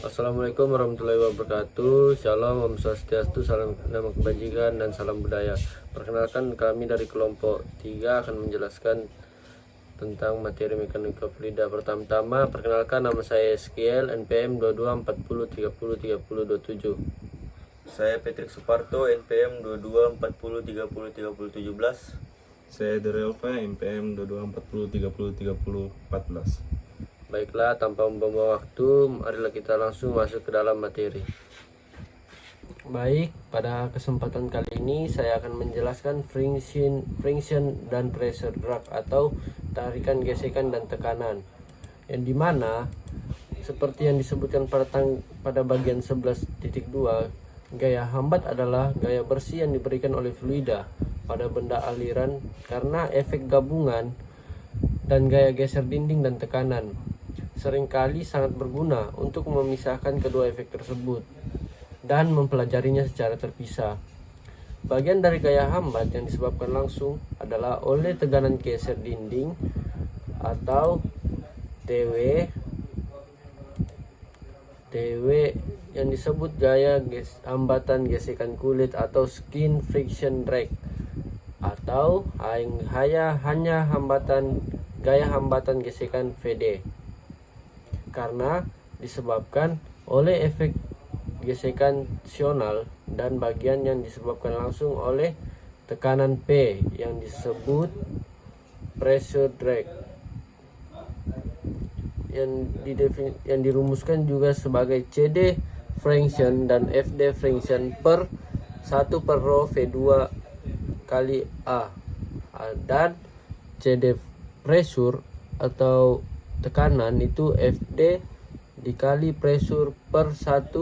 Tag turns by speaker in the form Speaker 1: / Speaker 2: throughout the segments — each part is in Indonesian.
Speaker 1: Assalamualaikum warahmatullahi wabarakatuh. Shalom, Om Swastiastu, salam nama kebajikan dan salam budaya. Perkenalkan, kami dari kelompok 3 akan menjelaskan tentang materi mekanika fluida. Pertama-tama, perkenalkan, nama saya Eskiel, NPM 2240303027.
Speaker 2: Saya Patrick Suparto, NPM 2240303017.
Speaker 3: Saya Derelva, NPM 2240303014.
Speaker 1: Baiklah, tanpa membuang waktu, marilah kita langsung masuk ke dalam materi. Baik, pada kesempatan kali ini saya akan menjelaskan friction dan pressure drag atau tarikan, gesekan, dan tekanan. Yang dimana seperti yang disebutkan pada bagian 11.2, gaya hambat adalah gaya bersih yang diberikan oleh fluida pada benda aliran karena efek gabungan dan gaya geser dinding dan tekanan. Seringkali sangat berguna untuk memisahkan kedua efek tersebut dan mempelajarinya secara terpisah. Bagian dari gaya hambat yang disebabkan langsung adalah oleh tekanan geser dinding atau TW yang disebut gaya hambatan gesekan kulit atau skin friction drag, atau hanya gaya hambatan gesekan VD karena disebabkan oleh efek gesekan aksional, dan bagian yang disebabkan langsung oleh tekanan P yang disebut pressure drag yang dirumuskan juga sebagai CD friction dan FD friction per 1 per rho V2 kali A, dan CD pressure atau tekanan itu FD dikali pressure per 1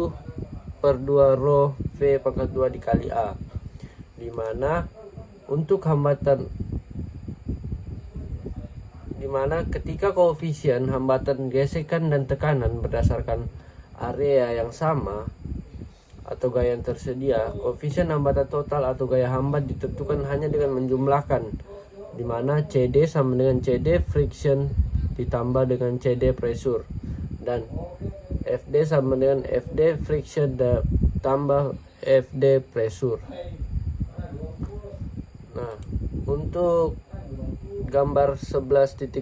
Speaker 1: per 2 rho V pangkat 2 dikali A, dimana untuk hambatan ketika koefisien hambatan gesekan dan tekanan berdasarkan area yang sama atau gaya yang tersedia, koefisien hambatan total atau gaya hambat ditentukan hanya dengan menjumlahkan, dimana CD sama dengan CD friction ditambah dengan CD pressure, dan FD sama dengan FD friction tambah FD pressure. Nah, untuk gambar 11.10,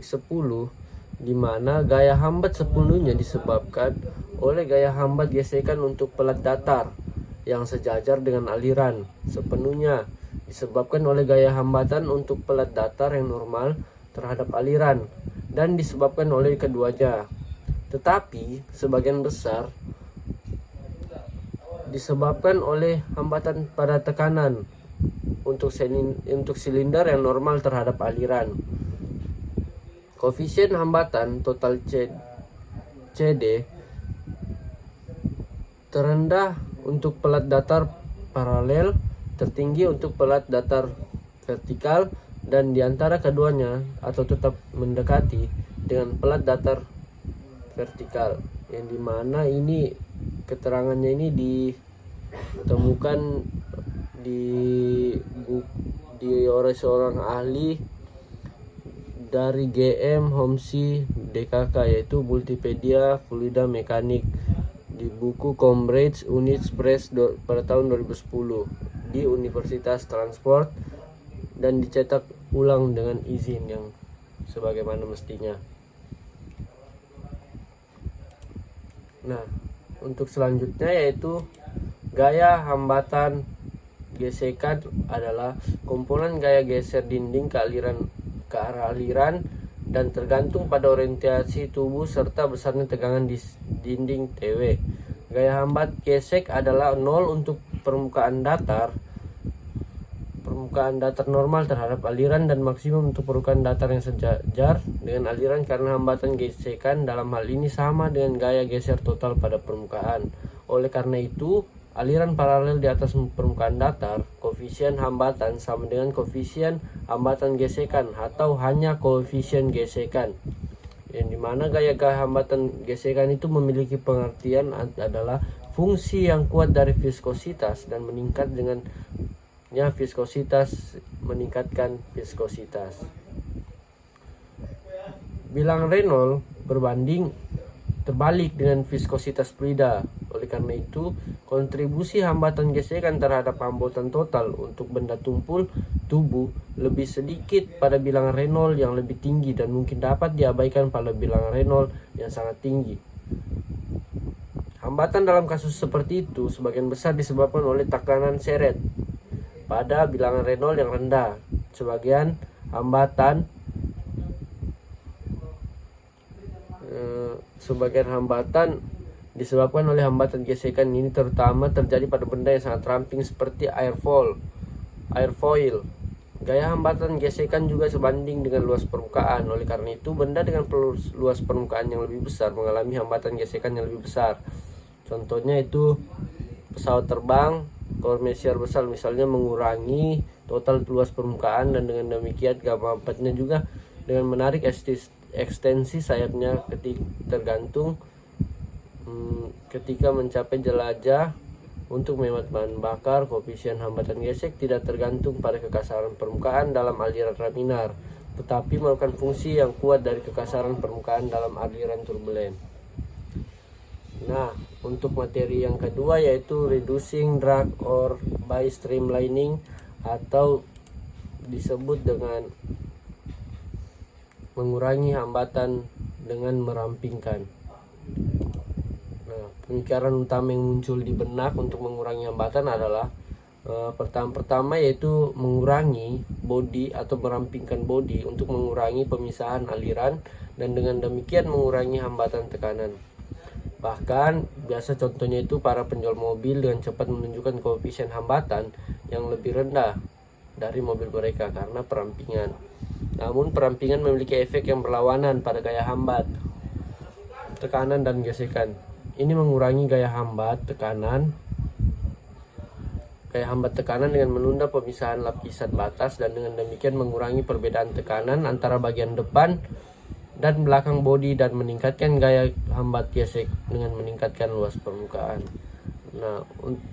Speaker 1: di mana gaya hambat sepenuhnya disebabkan oleh gaya hambat gesekan untuk pelat datar yang sejajar dengan aliran, sepenuhnya disebabkan oleh gaya hambatan untuk pelat datar yang normal terhadap aliran, dan disebabkan oleh keduanya. Tetapi sebagian besar disebabkan oleh hambatan pada tekanan untuk silinder yang normal terhadap aliran. Koefisien hambatan total CD terendah untuk pelat datar paralel, tertinggi untuk pelat datar vertikal, dan di antara keduanya atau tetap mendekati dengan pelat datar vertikal, yang dimana ini keterangannya ini ditemukan oleh seorang ahli dari GM Homsi DKK, yaitu Multipedia Fluida Mekanik, di buku Cambridge Unit Press pada tahun 2010 di Universitas Transport, dan dicetak ulang dengan izin yang sebagaimana mestinya. Nah, untuk selanjutnya yaitu gaya hambatan gesekan adalah komponen gaya geser dinding ke arah aliran dan tergantung pada orientasi tubuh serta besarnya tegangan di dinding TW. Gaya hambat gesek adalah 0 untuk permukaan datar normal terhadap aliran, dan maksimum untuk permukaan datar yang sejajar dengan aliran karena hambatan gesekan dalam hal ini sama dengan gaya geser total pada permukaan. Oleh karena itu, aliran paralel di atas permukaan datar, koefisien hambatan sama dengan koefisien hambatan gesekan atau hanya koefisien gesekan, yang dimana gaya hambatan gesekan itu memiliki pengertian adalah fungsi yang kuat dari viskositas, dan meningkat dengan viskositas meningkatkan viskositas. Bilang Reynolds berbanding terbalik dengan viskositas fluida. Oleh karena itu, kontribusi hambatan gesekan terhadap hambatan total untuk benda tumpul tubuh lebih sedikit pada bilangan Reynolds yang lebih tinggi dan mungkin dapat diabaikan pada bilangan Reynolds yang sangat tinggi. Hambatan dalam kasus seperti itu sebagian besar disebabkan oleh tekanan seret pada bilangan Reynolds yang rendah. Sebagian hambatan disebabkan oleh hambatan gesekan. Ini terutama terjadi pada benda yang sangat ramping seperti airfoil. Gaya hambatan gesekan juga sebanding dengan luas permukaan. Oleh karena itu, benda dengan luas permukaan yang lebih besar mengalami hambatan gesekan yang lebih besar. Contohnya itu pesawat terbang komersial besar misalnya mengurangi total luas permukaan, dan dengan demikian gamma hambatnya juga dengan menarik ekstensi sayapnya ketika mencapai jelajah untuk menghemat bahan bakar. Koefisien hambatan gesek tidak tergantung pada kekasaran permukaan dalam aliran laminar, tetapi merupakan fungsi yang kuat dari kekasaran permukaan dalam aliran turbulen. Nah, untuk materi yang kedua yaitu reducing drag or by streamlining, atau disebut dengan mengurangi hambatan dengan merampingkan. Nah, pemikiran utama yang muncul di benak untuk mengurangi hambatan adalah pertama yaitu mengurangi bodi atau merampingkan bodi untuk mengurangi pemisahan aliran, dan dengan demikian mengurangi hambatan tekanan. Bahkan biasa contohnya itu para penjual mobil dengan cepat menunjukkan koefisien hambatan yang lebih rendah dari mobil mereka karena perampingan. Namun perampingan memiliki efek yang berlawanan pada gaya hambat, tekanan, dan gesekan. Ini mengurangi gaya hambat tekanan dengan menunda pemisahan lapisan batas, dan dengan demikian mengurangi perbedaan tekanan antara bagian depan dan belakang bodi dan meningkatkan gaya hambat gesek dengan meningkatkan luas permukaan. Nah,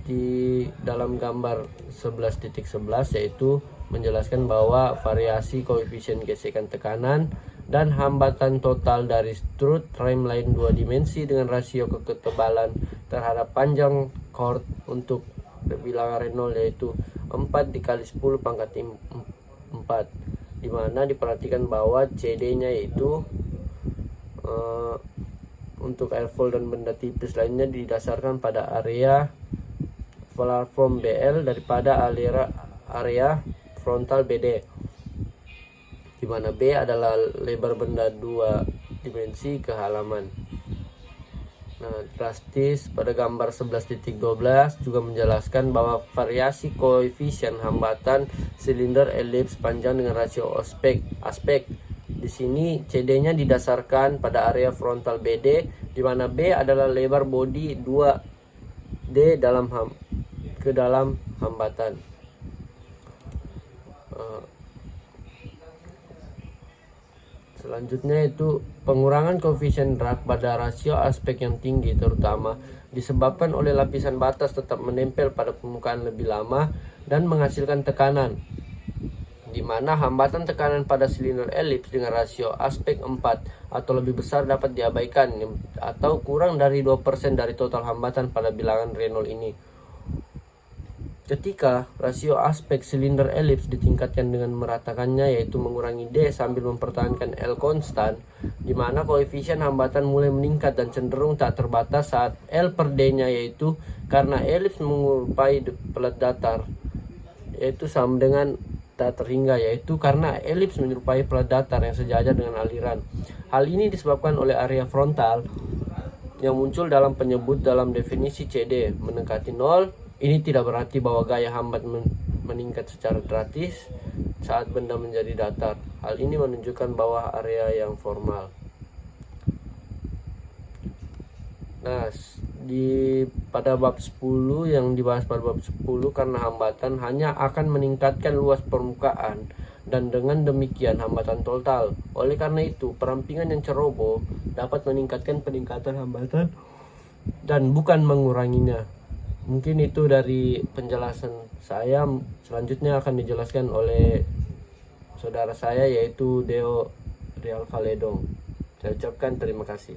Speaker 1: di dalam gambar 11.11 yaitu menjelaskan bahwa variasi koefisien gesekan tekanan dan hambatan total dari strut trimline 2 dimensi dengan rasio ketebalan terhadap panjang chord untuk bilangan Reynolds yaitu 4 dikali 10 pangkat 4, di mana diperhatikan bahwa CD-nya yaitu untuk airfoil dan benda tipis lainnya didasarkan pada area platform BL daripada area frontal BD, di mana B adalah lebar benda 2 dimensi ke halaman. Nah, drastis pada gambar 11.12 juga menjelaskan bahwa variasi koefisien hambatan silinder elips panjang dengan rasio aspek. Di sini CD-nya didasarkan pada area frontal BD, di mana B adalah lebar bodi 2D ke dalam hambatan. Selanjutnya itu pengurangan koefisien drag pada rasio aspek yang tinggi terutama disebabkan oleh lapisan batas tetap menempel pada permukaan lebih lama dan menghasilkan tekanan, di mana hambatan tekanan pada silinder elips dengan rasio aspek 4 atau lebih besar dapat diabaikan atau kurang dari 2% dari total hambatan pada bilangan Reynolds ini. Ketika rasio aspek silinder elips ditingkatkan dengan meratakannya yaitu mengurangi D sambil mempertahankan L konstan, di mana koefisien hambatan mulai meningkat dan cenderung tak terbatas saat L per D-nya yaitu karena elips menyerupai pelat datar yaitu sama dengan tak terhingga, yaitu karena elips menyerupai pelat datar yang sejajar dengan aliran. Hal ini disebabkan oleh area frontal yang muncul dalam penyebut dalam definisi CD mendekati 0. Ini tidak berarti bahwa gaya hambat meningkat secara drastis saat benda menjadi datar. Hal ini menunjukkan bahwa area yang formal. Nah, pada bab 10 yang dibahas pada bab 10, karena hambatan hanya akan meningkatkan luas permukaan dan dengan demikian hambatan total. Oleh karena itu, perampingan yang ceroboh dapat meningkatkan peningkatan hambatan dan bukan menguranginya. Mungkin itu dari penjelasan saya. Selanjutnya akan dijelaskan oleh saudara saya yaitu Deo Real Valedong. Saya ucapkan terima kasih.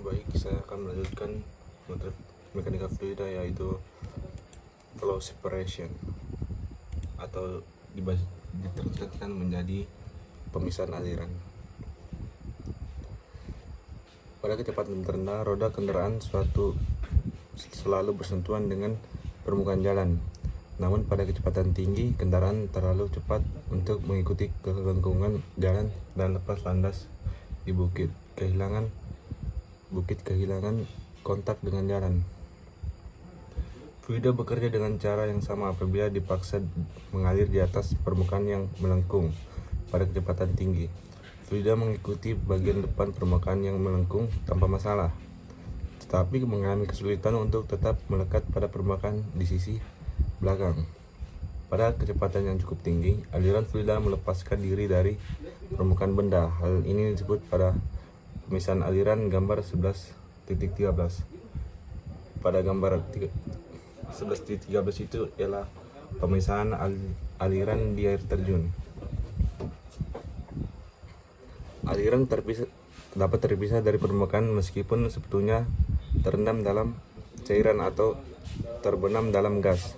Speaker 3: Baik, saya akan melanjutkan materi mekanika fluida, yaitu flow separation atau diterjemahkan menjadi pemisahan aliran. Pada kecepatan terendah, roda kendaraan selalu bersentuhan dengan permukaan jalan. Namun pada kecepatan tinggi, kendaraan terlalu cepat untuk mengikuti kelengkungan jalan dan lepas landas di bukit kehilangan kontak dengan jalan. Fluida bekerja dengan cara yang sama apabila dipaksa mengalir di atas permukaan yang melengkung pada kecepatan tinggi. Fluida mengikuti bagian depan permukaan yang melengkung tanpa masalah, tetapi mengalami kesulitan untuk tetap melekat pada permukaan di sisi belakang. Pada kecepatan yang cukup tinggi, aliran fluida melepaskan diri dari permukaan benda. Hal ini disebut pada pemisahan aliran gambar 11.13. Pada gambar 11.13 itu ialah pemisahan aliran di air terjun. Aliran dapat terpisah dari permukaan meskipun sebetulnya terendam dalam cairan atau terbenam dalam gas.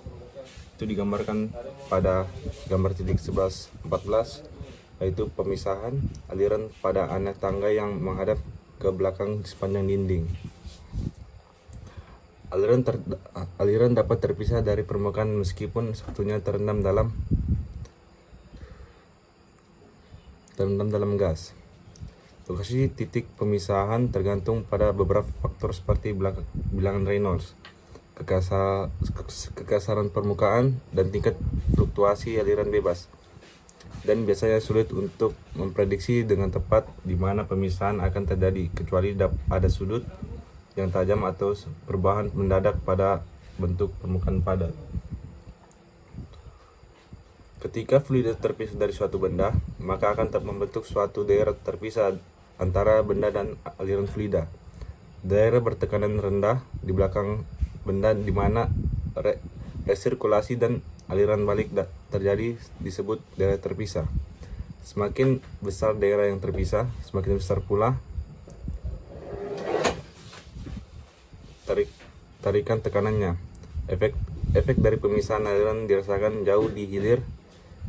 Speaker 3: Itu digambarkan pada gambar 11.14, yaitu pemisahan aliran pada anak tangga yang menghadap ke belakang di sepanjang dinding. Aliran dapat terpisah dari permukaan meskipun sebetulnya terendam dalam gas. Lokasi titik pemisahan tergantung pada beberapa faktor seperti bilangan Reynolds, kekasaran permukaan, dan tingkat fluktuasi aliran bebas. Dan biasanya sulit untuk memprediksi dengan tepat di mana pemisahan akan terjadi, kecuali ada sudut yang tajam atau perubahan mendadak pada bentuk permukaan padat. Ketika fluida terpisah dari suatu benda, maka akan membentuk suatu daerah terpisah antara benda dan aliran fluida. Daerah bertekanan rendah di belakang benda di mana resirkulasi dan aliran balik terjadi disebut daerah terpisah. Semakin besar daerah yang terpisah, semakin besar pula tarikan tekanannya. Efek dari pemisahan aliran dirasakan jauh di hilir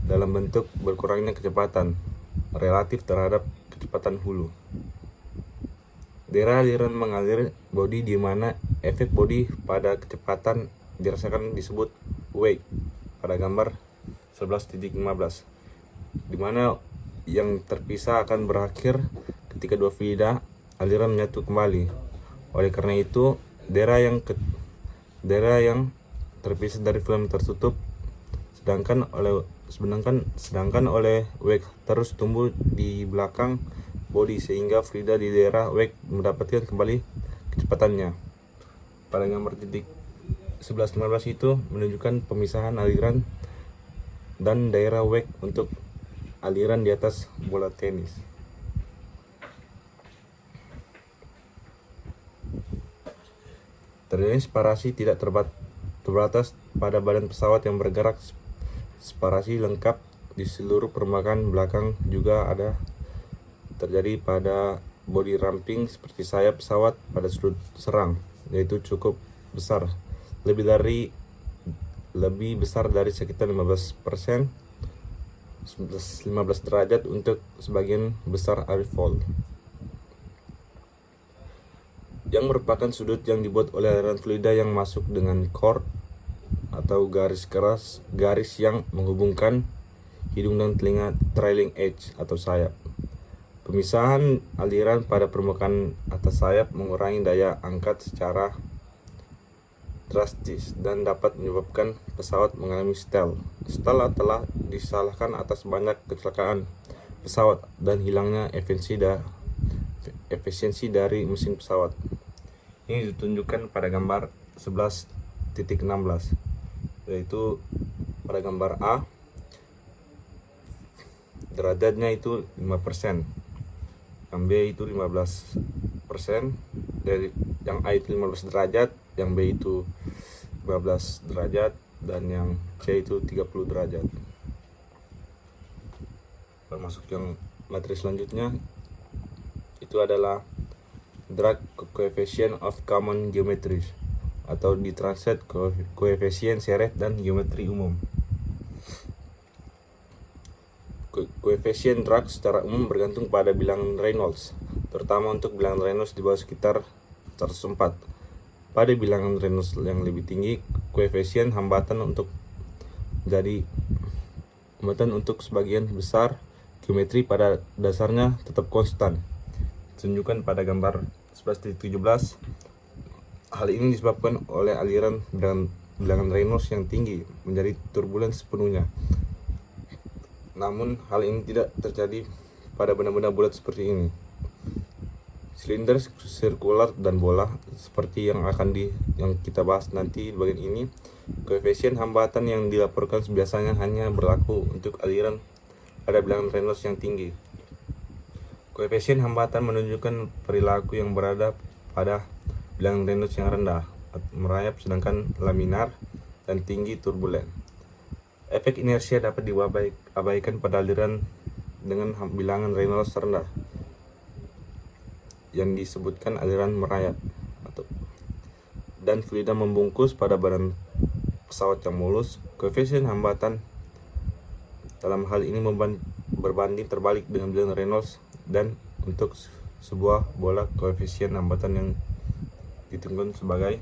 Speaker 3: dalam bentuk berkurangnya kecepatan relatif terhadap kecepatan hulu. Daerah aliran mengalir bodi di mana efek bodi pada kecepatan dirasakan disebut wake pada gambar 11.15, di mana yang terpisah akan berakhir ketika dua fluida aliran menyatu kembali. Oleh karena itu, daerah yang terpisah dari film tertutup, sedangkan oleh wake terus tumbuh di belakang bodi sehingga fluida di daerah wake mendapatkan kembali kecepatannya. Pada gambar titik 11.15 itu menunjukkan pemisahan aliran dan daerah wake untuk aliran di atas bola tenis. Terjadi separasi tidak terbatas pada badan pesawat yang bergerak. Separasi lengkap di seluruh permukaan belakang juga ada terjadi pada bodi ramping seperti sayap pesawat pada sudut serang, yaitu cukup besar, lebih besar dari sekitar 15% 15 derajat untuk sebagian besar airfoil, yang merupakan sudut yang dibuat oleh aliran fluida yang masuk dengan chord atau garis yang menghubungkan hidung dan telinga, trailing edge atau sayap. Pemisahan aliran pada permukaan atas sayap mengurangi daya angkat secara drastis dan dapat menyebabkan pesawat mengalami stall. Stall telah disalahkan atas banyak kecelakaan pesawat dan hilangnya efisiensi dari mesin pesawat. Ini ditunjukkan pada gambar 11.16, yaitu pada gambar A derajatnya itu 5%, yang B itu 15%, dari yang A itu 15 derajat, yang B itu 15 derajat, dan yang C itu 30 derajat. Masuk yang materi selanjutnya, itu adalah drag coefficient of common geometries, atau ditranslate koefisien seret dan geometri umum. Koefisien drag secara umum bergantung pada bilangan Reynolds, terutama untuk bilangan Reynolds di bawah sekitar 104. Pada bilangan Reynolds yang lebih tinggi, koefisien hambatan untuk sebagian besar geometri pada dasarnya tetap konstan. Tunjukkan pada gambar 11.17. Hal ini disebabkan oleh aliran bilangan Reynolds yang tinggi menjadi turbulens sepenuhnya. Namun hal ini tidak terjadi pada benda-benda bulat seperti ini. Silinder, sirkular, dan bola seperti yang kita bahas nanti di bagian ini, koefisien hambatan yang dilaporkan biasanya hanya berlaku untuk aliran pada bilangan Reynolds yang tinggi. Koefisien hambatan menunjukkan perilaku yang berada pada bilangan Reynolds yang rendah, merayap, sedangkan laminar dan tinggi turbulen. Efek inersia dapat diabaikan pada aliran dengan bilangan Reynolds rendah yang disebutkan aliran merayap, dan fluida membungkus pada badan pesawat yang mulus. Koefisien hambatan dalam hal ini berbanding terbalik dengan bilangan Reynolds, dan untuk sebuah bola koefisien hambatan yang ditentukan sebagai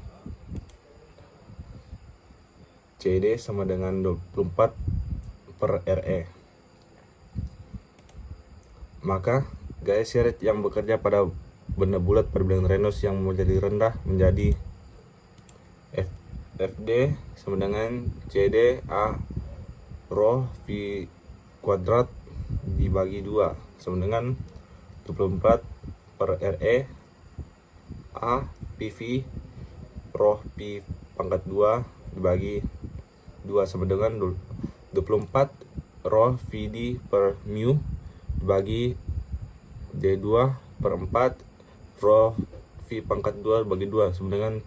Speaker 3: CD sama dengan 24/RE. Maka gaya seret yang bekerja pada benda bulat pada bilangan Reynolds yang menjadi rendah menjadi FD sama dengan CD A rho V kuadrat dibagi 2 sama dengan 24/RE A PV rho P pangkat 2 dibagi 2 sama dengan 24 rho VD per mu dibagi D2/4 rho V pangkat 2 bagi 2 sama dengan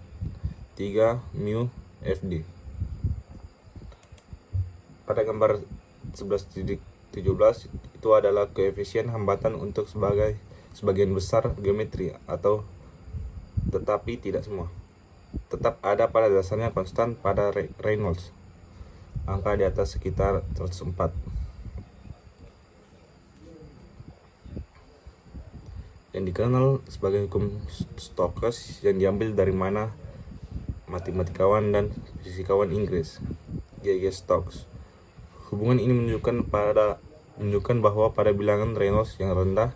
Speaker 3: 3 mu FD. Pada gambar 11.17 itu adalah koefisien hambatan untuk sebagian besar geometri, tetapi tidak semua. Tetap ada pada dasarnya konstan pada Reynolds, angka di atas sekitar 104. Yang dikenal sebagai hukum Stokes yang diambil dari mana matematikawan dan fisikawan Inggris G.G. Stokes. Hubungan ini menunjukkan bahwa pada bilangan Reynolds yang rendah,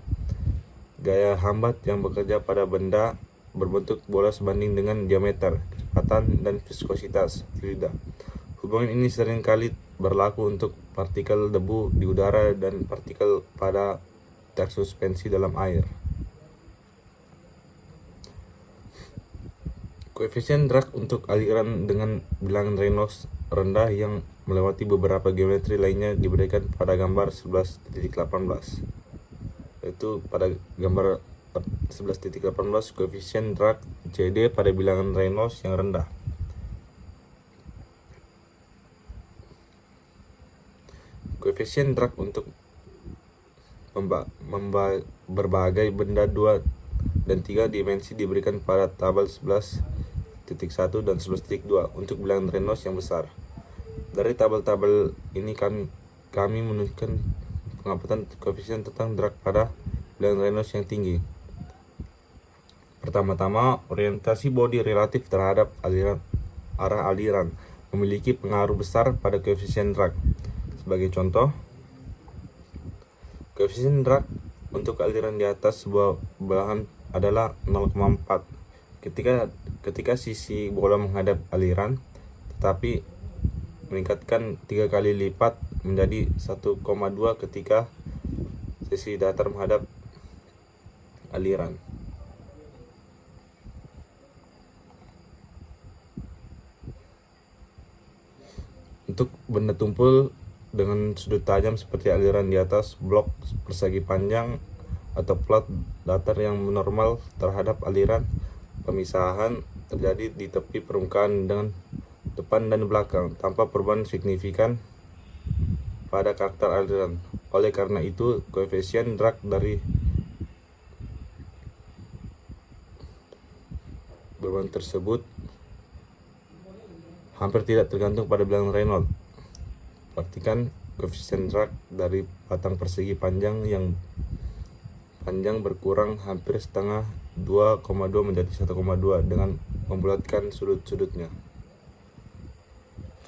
Speaker 3: gaya hambat yang bekerja pada benda berbentuk bola sebanding dengan diameter, kecepatan, dan viskositas fluida. Hubungan ini seringkali berlaku untuk partikel debu di udara dan partikel pada tersuspensi dalam air. Koefisien drag untuk aliran dengan bilangan Reynolds rendah yang melewati beberapa geometri lainnya diberikan pada gambar 11.18. Yaitu pada gambar 11.18 koefisien drag CD pada bilangan Reynolds yang rendah. Koefisien drag untuk berbagai benda 2 dan 3 dimensi diberikan pada tabel 11.1 dan 11.2 untuk bilangan Reynolds yang besar. Dari tabel-tabel ini kami menunjukkan pengamatan koefisien tentang drag pada bilangan Reynolds yang tinggi. Pertama-tama, orientasi bodi relatif terhadap arah aliran memiliki pengaruh besar pada koefisien drag. Sebagai contoh, koefisien drag untuk aliran di atas sebuah belahan adalah 0,4 ketika sisi bola menghadap aliran, tetapi meningkatkan 3 kali lipat menjadi 1,2 ketika sisi datar menghadap aliran. Untuk benda tumpul dengan sudut tajam seperti aliran di atas, blok persegi panjang atau plat datar yang normal terhadap aliran, pemisahan terjadi di tepi permukaan dengan depan dan belakang tanpa perubahan signifikan pada karakter aliran. Oleh karena itu, koefisien drag dari Perubahan tersebut hampir tidak tergantung pada bilangan Reynolds. Perhatikan koefisien drag dari batang persegi panjang yang panjang berkurang hampir setengah 2,2 menjadi 1,2 dengan membulatkan sudut-sudutnya.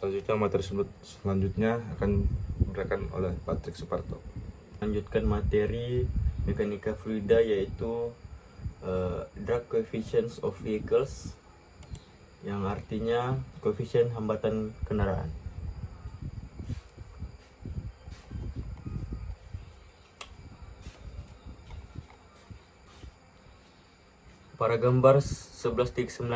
Speaker 3: Selanjutnya materi selanjutnya akan diberikan oleh Patrick Suparto.
Speaker 2: Lanjutkan materi mekanika fluida, yaitu drag coefficients of vehicles, yang artinya koefisien hambatan kendaraan. Pada gambar 11.19,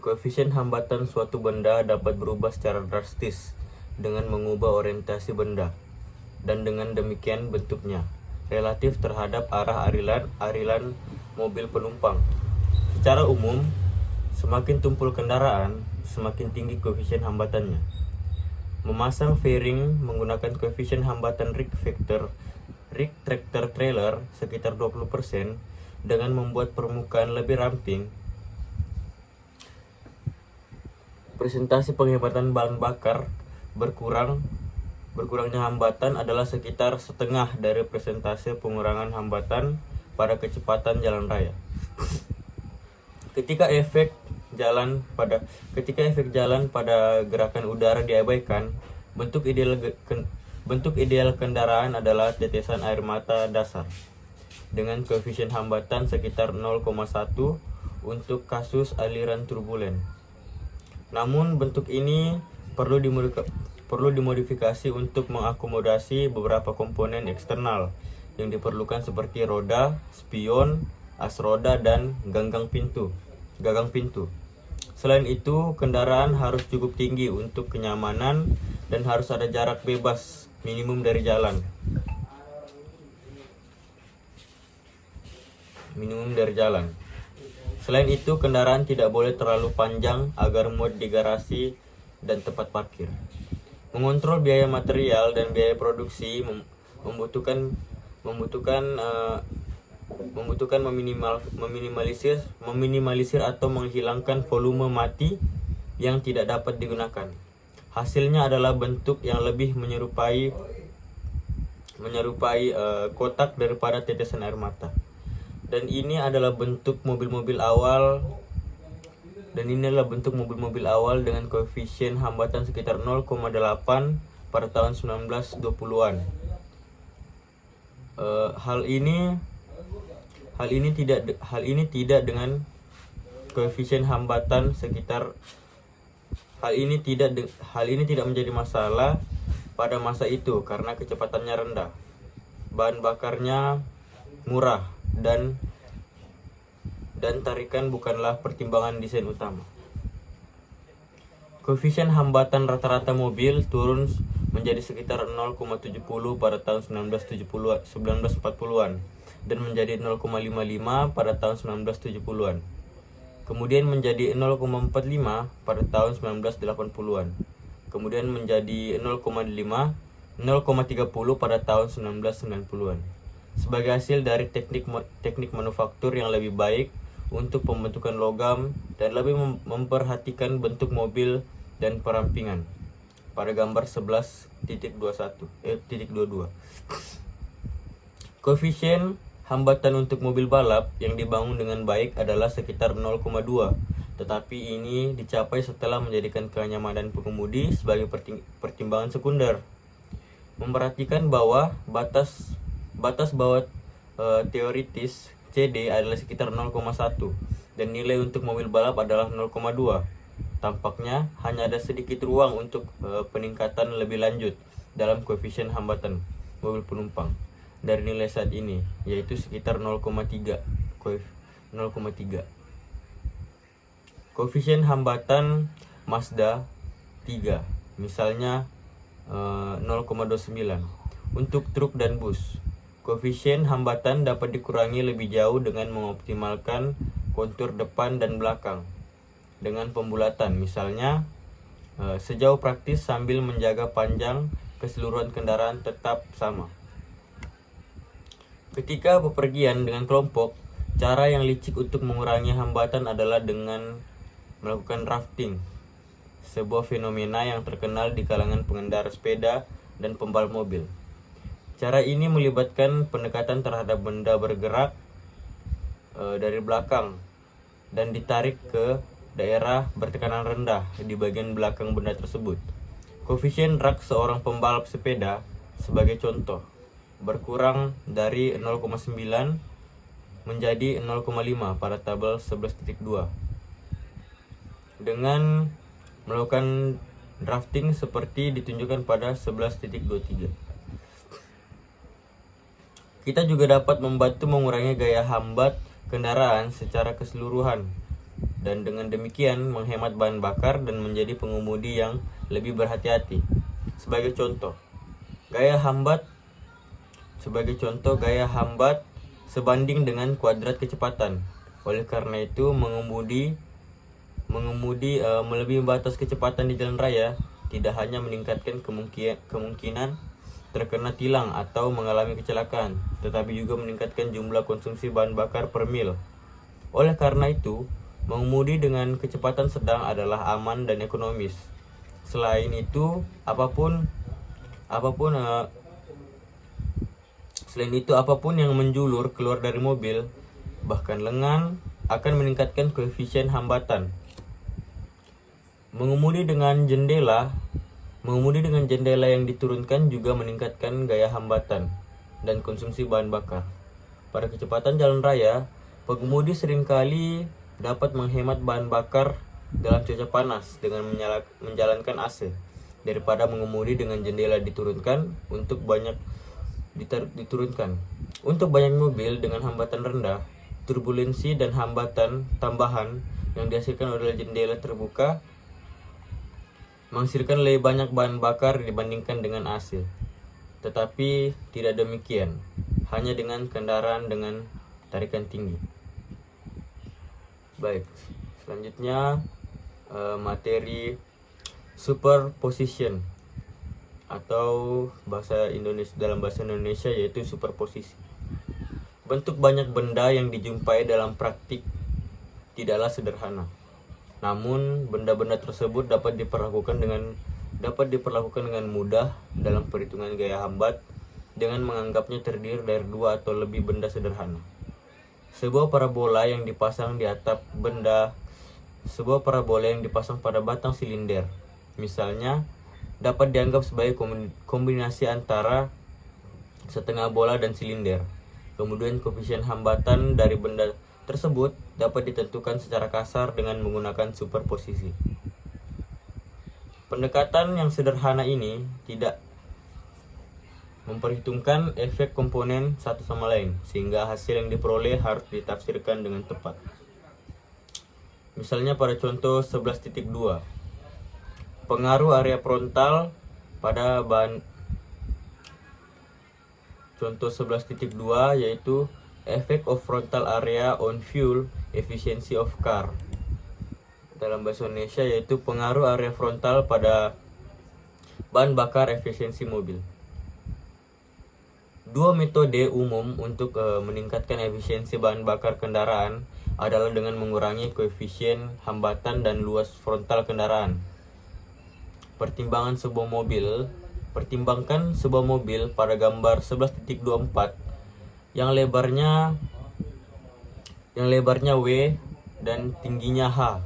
Speaker 2: koefisien hambatan suatu benda dapat berubah secara drastis dengan mengubah orientasi benda, dan dengan demikian bentuknya relatif terhadap arah arilan mobil penumpang. Secara umum, semakin tumpul kendaraan, semakin tinggi koefisien hambatannya. Memasang fairing menggunakan koefisien hambatan rig tractor trailer sekitar 20% dengan membuat permukaan lebih ramping. Presentasi penghematan bahan bakar berkurangnya hambatan adalah sekitar setengah dari presentase pengurangan hambatan pada kecepatan jalan raya. Ketika efek jalan pada gerakan udara diabaikan, bentuk ideal kendaraan adalah tetesan air mata dasar dengan koefisien hambatan sekitar 0,1 untuk kasus aliran turbulen. Namun bentuk ini perlu dimodifikasi untuk mengakomodasi beberapa komponen eksternal yang diperlukan seperti roda, spion, as roda, dan gagang pintu. Selain itu, kendaraan harus cukup tinggi untuk kenyamanan dan harus ada jarak bebas minimum dari jalan. Selain itu, kendaraan tidak boleh terlalu panjang agar muat di garasi dan tempat parkir. Mengontrol biaya material dan biaya produksi membutuhkan meminimalisir atau menghilangkan volume mati yang tidak dapat digunakan. Hasilnya adalah bentuk yang lebih menyerupai kotak daripada tetesan air mata. Dan ini adalah bentuk mobil-mobil awal dengan koefisien hambatan sekitar 0,8 pada tahun 1920-an. Hal ini tidak dengan koefisien hambatan sekitar hal ini tidak menjadi masalah pada masa itu karena kecepatannya rendah, bahan bakarnya murah, dan tarikan bukanlah pertimbangan desain utama. Koefisien hambatan rata-rata mobil turun menjadi sekitar 0,70 pada tahun 1940-an dan menjadi 0,55 pada tahun 1970-an. Kemudian menjadi 0,45 pada tahun 1980-an. Kemudian menjadi 0,30 pada tahun 1990-an. Sebagai hasil dari teknik manufaktur yang lebih baik untuk pembentukan logam dan lebih memperhatikan bentuk mobil dan perampingan. Pada gambar 11.22. Koefisien hambatan untuk mobil balap yang dibangun dengan baik adalah sekitar 0,2, tetapi ini dicapai setelah menjadikan kenyamanan pengemudi sebagai pertimbangan sekunder. Memperhatikan bahwa batas bawah teoritis CD adalah sekitar 0,1 dan nilai untuk mobil balap adalah 0,2. Tampaknya hanya ada sedikit ruang untuk peningkatan lebih lanjut dalam koefisien hambatan mobil penumpang dari nilai saat ini, yaitu sekitar 0,3. Koefisien hambatan Mazda 3 misalnya 0,29. Untuk truk dan bus, koefisien hambatan dapat dikurangi lebih jauh dengan mengoptimalkan kontur depan dan belakang dengan pembulatan, misalnya sejauh praktis sambil menjaga panjang keseluruhan kendaraan tetap sama. Ketika bepergian dengan kelompok, Cara yang licik untuk mengurangi hambatan adalah dengan melakukan drafting, sebuah fenomena yang terkenal di kalangan pengendara sepeda dan pembalap mobil. Cara ini melibatkan pendekatan terhadap benda bergerak dari belakang dan ditarik ke daerah bertekanan rendah di bagian belakang benda tersebut. Koefisien drag seorang pembalap sepeda, sebagai contoh, berkurang dari 0,9 menjadi 0,5 pada tabel 11.2. Dengan melakukan drafting seperti ditunjukkan pada 11.23. Kita juga dapat membantu mengurangi gaya hambat kendaraan secara keseluruhan dan dengan demikian menghemat bahan bakar dan menjadi pengemudi yang lebih berhati-hati. Sebagai contoh, gaya hambat sebanding dengan kuadrat kecepatan. Oleh karena itu, mengemudi melebihi batas kecepatan di jalan raya tidak hanya meningkatkan kemungkinan terkena tilang atau mengalami kecelakaan, tetapi juga meningkatkan jumlah konsumsi bahan bakar per mil. Oleh karena itu, mengemudi dengan kecepatan sedang adalah aman dan ekonomis. Selain itu, apapun yang menjulur keluar dari mobil, bahkan lengan, akan meningkatkan koefisien hambatan. Mengemudi dengan jendela yang diturunkan juga meningkatkan gaya hambatan dan konsumsi bahan bakar. Pada kecepatan jalan raya, pengemudi seringkali dapat menghemat bahan bakar dalam cuaca panas dengan menjalankan AC daripada mengemudi dengan jendela diturunkan. Untuk banyak mobil dengan hambatan rendah, turbulensi dan hambatan tambahan yang dihasilkan oleh jendela terbuka menghasilkan lebih banyak bahan bakar dibandingkan dengan AC. Tetapi tidak demikian, hanya dengan kendaraan dengan tarikan tinggi. Baik, selanjutnya materi superposition atau dalam bahasa Indonesia yaitu superposisi. Bentuk banyak benda yang dijumpai dalam praktik tidaklah sederhana. Namun, benda-benda tersebut dapat diperlakukan dengan mudah dalam perhitungan gaya hambat dengan menganggapnya terdiri dari dua atau lebih benda sederhana. Sebuah parabola yang dipasang pada batang silinder, misalnya, dapat dianggap sebagai kombinasi antara setengah bola dan silinder. Kemudian koefisien hambatan dari benda tersebut dapat ditentukan secara kasar dengan menggunakan superposisi. Pendekatan yang sederhana ini tidak memperhitungkan efek komponen satu sama lain, sehingga hasil yang diperoleh harus ditafsirkan dengan tepat. Misalnya pada contoh 11.2, pengaruh area frontal pada bahan. Contoh 11.2 yaitu effect of frontal area on fuel efficiency of car. Dalam bahasa Indonesia yaitu pengaruh area frontal pada bahan bakar efisiensi mobil. Dua metode umum untuk meningkatkan efisiensi bahan bakar kendaraan adalah dengan mengurangi koefisien hambatan dan luas frontal kendaraan. Pertimbangkan sebuah mobil pada gambar 11.24 yang lebarnya W dan tingginya H.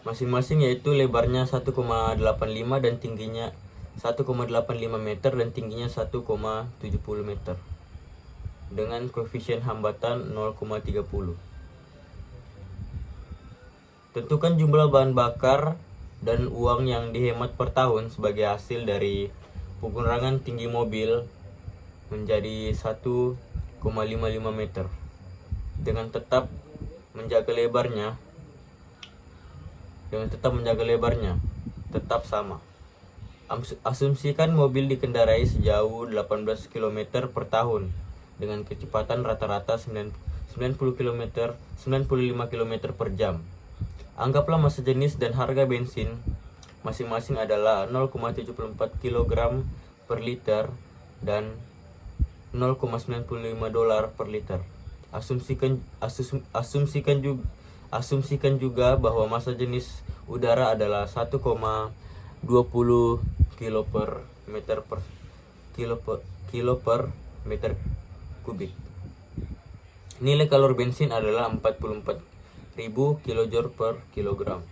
Speaker 2: Masing-masing yaitu lebarnya 1,85 dan tingginya 1,85 meter dan tingginya 1,70 meter dengan koefisien hambatan 0,30. Tentukan jumlah bahan bakar dan uang yang dihemat per tahun sebagai hasil dari pengurangan tinggi mobil menjadi 1,55 meter dengan tetap menjaga lebarnya tetap sama. Asumsikan mobil dikendarai sejauh 18 km per tahun dengan kecepatan rata-rata 95 km per jam. Anggaplah massa jenis dan harga bensin masing-masing adalah 0,74 kg per liter dan $0,95 per liter. Asumsikan juga bahwa massa jenis udara adalah 1,20 kilo per meter kubik. Nilai kalori bensin adalah 44.000 kJ per kilogram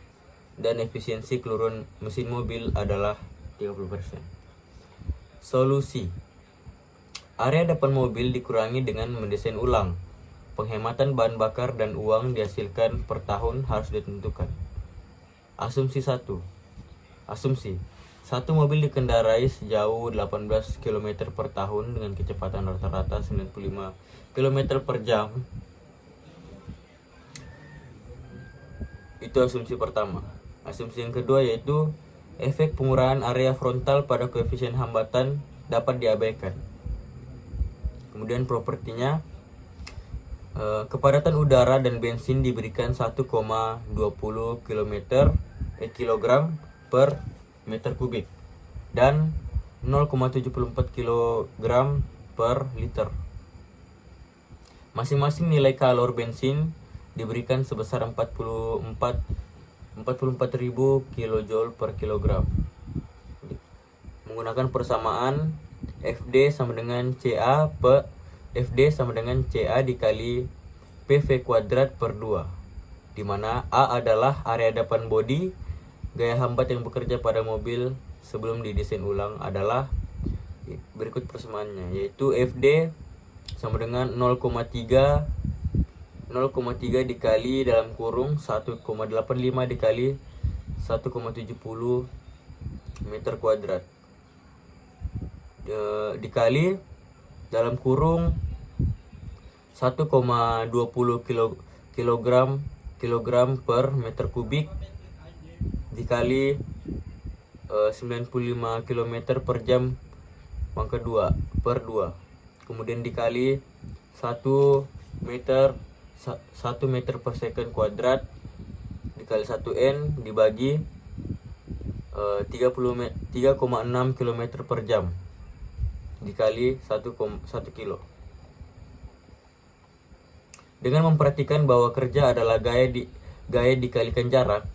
Speaker 2: dan efisiensi keseluruhan mesin mobil adalah 30%. Solusi: area depan mobil dikurangi dengan mendesain ulang. Penghematan bahan bakar dan uang dihasilkan per tahun harus ditentukan. Asumsi 1. Satu mobil dikendarai sejauh 18 km per tahun dengan kecepatan rata-rata 95 km per jam. Itu asumsi pertama. Asumsi yang kedua yaitu efek pengurangan area frontal pada koefisien hambatan dapat diabaikan. Kemudian propertinya, kepadatan udara dan bensin diberikan 1,20 kg per meter kubik dan 0,74 kg per liter. Masing-masing nilai kalori bensin diberikan sebesar 44.000 kJ per kilogram. Menggunakan persamaan FD sama dengan CA dikali PV kuadrat per 2, di mana A adalah area depan bodi. Gaya hambat yang bekerja pada mobil sebelum didesain ulang adalah berikut persamaannya, yaitu FD sama dengan 0,3 dikali dalam kurung 1,85 dikali 1,70 meter kuadrat dikali dalam kurung 1,20 kilogram per meter kubik dikali 95 km per jam pangkat 2 per 2, kemudian dikali 1 meter per second kuadrat dikali 1 N dibagi 3,6 km per jam dikali 1 kilo. Dengan memperhatikan bahwa kerja adalah gaya dikalikan jarak,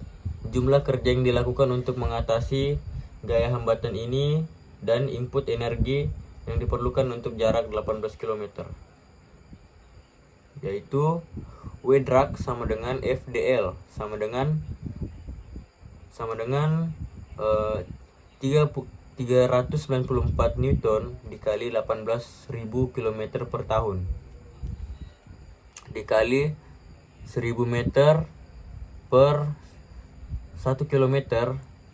Speaker 2: jumlah kerja yang dilakukan untuk mengatasi gaya hambatan ini dan input energi yang diperlukan untuk jarak 18 km, yaitu W drag sama dengan FDL sama dengan 394 Newton dikali 18.000 km per tahun dikali 1000 meter per 1 km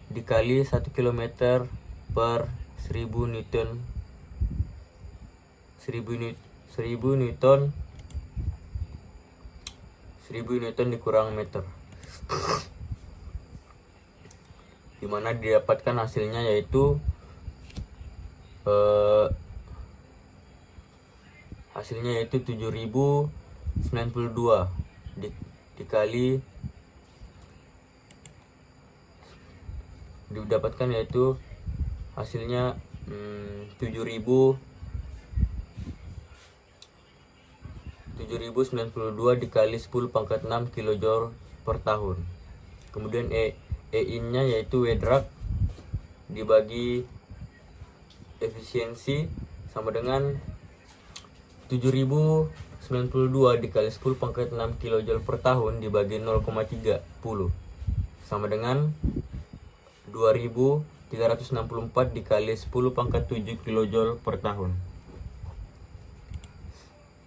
Speaker 2: dikali 1 km per 1000 Newton dikurang meter, dimana didapatkan hasilnya yaitu hasilnya yaitu 7092 dikali didapatkan yaitu hasilnya 7092 dikali 10 pangkat 6 kJ per tahun. Kemudian E-in nya yaitu W drag dibagi efisiensi sama dengan 7092 dikali 10 pangkat 6 kJ per tahun dibagi 0,30 sama dengan 2364 dikali 10 pangkat 7 kJ per tahun.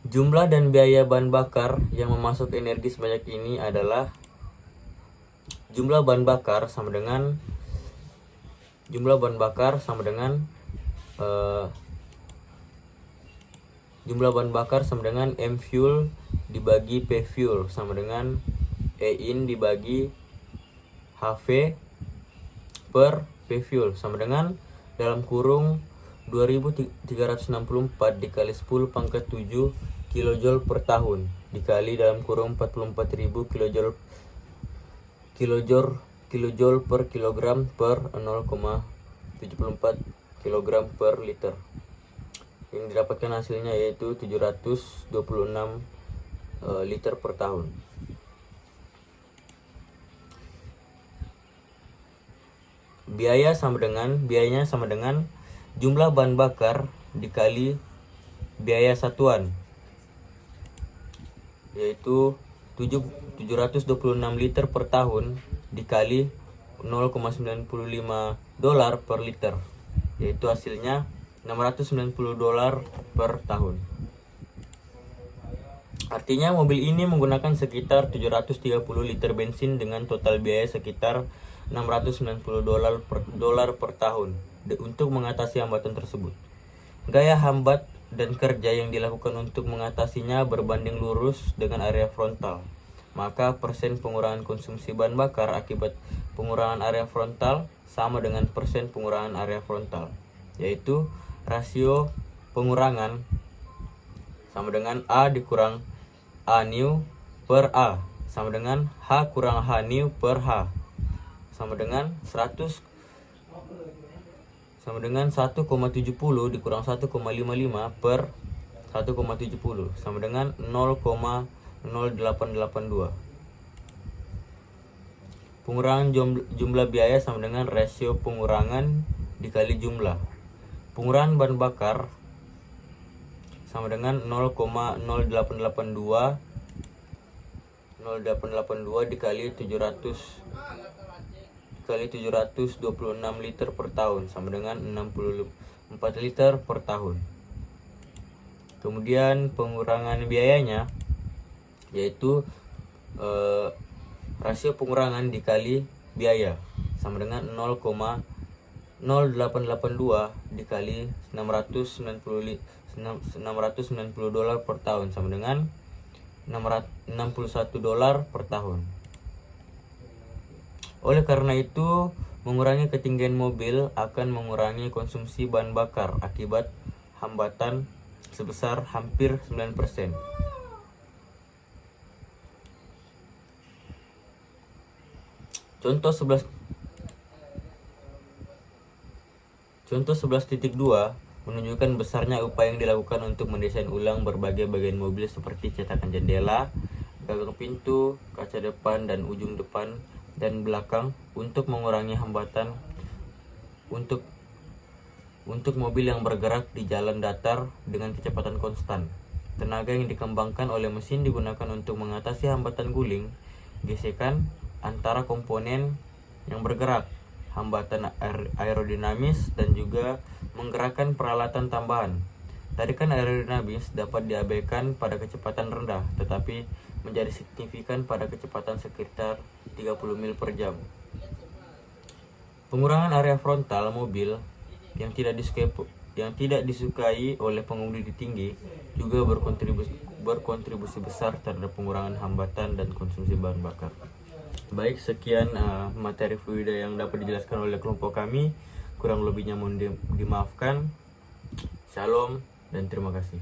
Speaker 2: Jumlah dan biaya bahan bakar yang memasuk energi sebanyak ini adalah jumlah bahan bakar sama dengan M fuel dibagi P fuel sama dengan E in dibagi HV per P fuel sama dengan dalam kurung 2364 dikali 10 pangkat 7 kJ per tahun dikali dalam kurung 44.000 kJ per kilogram per 0,74 kg per liter. yang didapatkan hasilnya yaitu 726 liter per tahun. Biayanya sama dengan jumlah bahan bakar dikali biaya satuan, yaitu 726 liter per tahun dikali 0,95 dolar per liter, yaitu hasilnya $690 per tahun. Artinya mobil ini menggunakan sekitar 730 liter bensin dengan total biaya sekitar $690 per tahun untuk mengatasi hambatan tersebut. Gaya hambat dan kerja yang dilakukan untuk mengatasinya berbanding lurus dengan area frontal. Maka persen pengurangan konsumsi bahan bakar akibat pengurangan area frontal sama dengan persen pengurangan area frontal, yaitu rasio pengurangan sama dengan A dikurang A new per A sama dengan H kurang H new per H sama dengan 100 sama dengan 1,70 dikurang 1,55 per 1,70 sama dengan 0,0882. Pengurangan jumlah biaya sama dengan rasio pengurangan dikali jumlah. Pengurangan bahan bakar sama dengan 0,0882 dikali 726 liter per tahun sama dengan 64 liter per tahun. Kemudian pengurangan biayanya yaitu rasio pengurangan dikali biaya sama dengan 0,0882 dikali $690 per tahun sama dengan $61 per tahun. Oleh karena itu, mengurangi ketinggian mobil akan mengurangi konsumsi bahan bakar akibat hambatan sebesar hampir 9%. Contoh 11.2 menunjukkan besarnya upaya yang dilakukan untuk mendesain ulang berbagai bagian mobil seperti cetakan jendela, gagang pintu, kaca depan dan ujung depan dan belakang untuk mengurangi hambatan untuk mobil yang bergerak di jalan datar dengan kecepatan konstan. Tenaga yang dikembangkan oleh mesin digunakan untuk mengatasi hambatan guling, gesekan antara komponen yang bergerak, hambatan aerodinamis, dan juga menggerakkan peralatan tambahan. Tarikan aerodinamis dapat diabaikan pada kecepatan rendah, tetapi menjadi signifikan pada kecepatan sekitar 30 mil per jam. Pengurangan area frontal mobil yang tidak disukai oleh pengemudi tinggi juga berkontribusi besar terhadap pengurangan hambatan dan konsumsi bahan bakar. Baik, sekian materi fluida yang dapat dijelaskan oleh kelompok kami. Kurang lebihnya mohon dimaafkan. Shalom dan terima kasih.